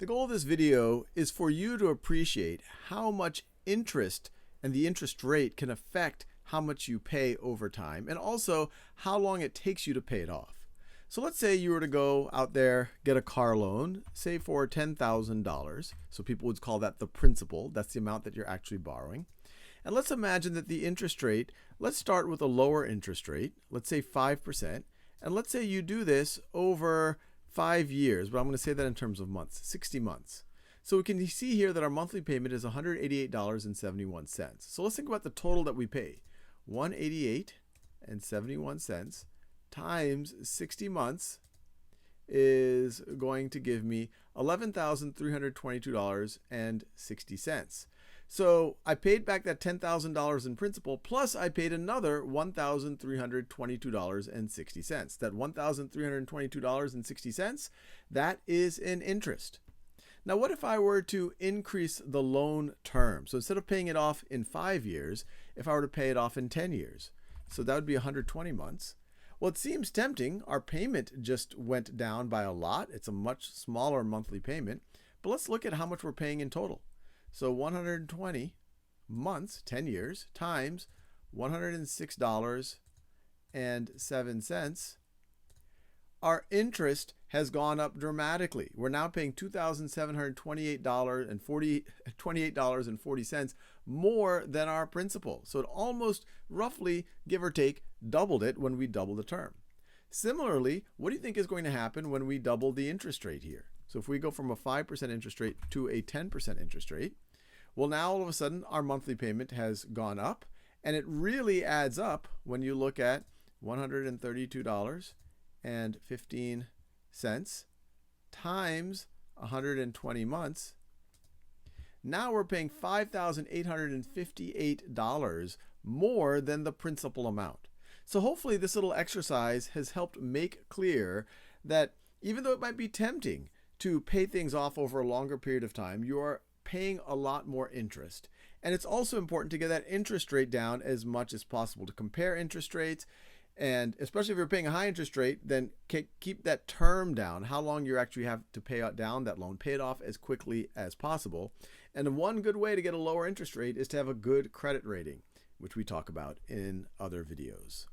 The goal of this video is for you to appreciate how much interest and the interest rate can affect how much you pay over time, and also how long it takes you to pay it off. So let's say you were to go out there, get a car loan, say for $10,000. So people would call that the principal. That's the amount that you're actually borrowing. And let's imagine that the interest rate, let's start with a lower interest rate, let's say 5%. And let's say you do this over 5 years, but I'm going to say that in terms of months, 60 months. So we can see here that our monthly payment is $188.71. So let's think about the total that we pay. $188.71 times 60 months is going to give me $11,322.60. So I paid back that $10,000 in principal, plus I paid another $1,322.60. That $1,322.60, that is in interest. Now, what if I were to increase the loan term? So instead of paying it off in 5 years, if I were to pay it off in 10 years, so that would be 120 months. Well, it seems tempting. Our payment just went down by a lot. It's a much smaller monthly payment. But let's look at how much we're paying in total. So 120 months, 10 years, times $106.07. Our interest has gone up dramatically. We're now paying $2,728.40 more than our principal. So it almost roughly, give or take, doubled it when we double the term. Similarly, what do you think is going to happen when we double the interest rate here? So if we go from a 5% interest rate to a 10% interest rate, well, now all of a sudden our monthly payment has gone up, and it really adds up when you look at $132.15 times 120 months. Now we're paying $5,858 more than the principal amount. So hopefully this little exercise has helped make clear that even though it might be tempting to pay things off over a longer period of time, you are paying a lot more interest. And it's also important to get that interest rate down as much as possible, to compare interest rates. And especially if you're paying a high interest rate, then keep that term down, how long you actually have to pay down that loan, pay it off as quickly as possible. And one good way to get a lower interest rate is to have a good credit rating, which we talk about in other videos.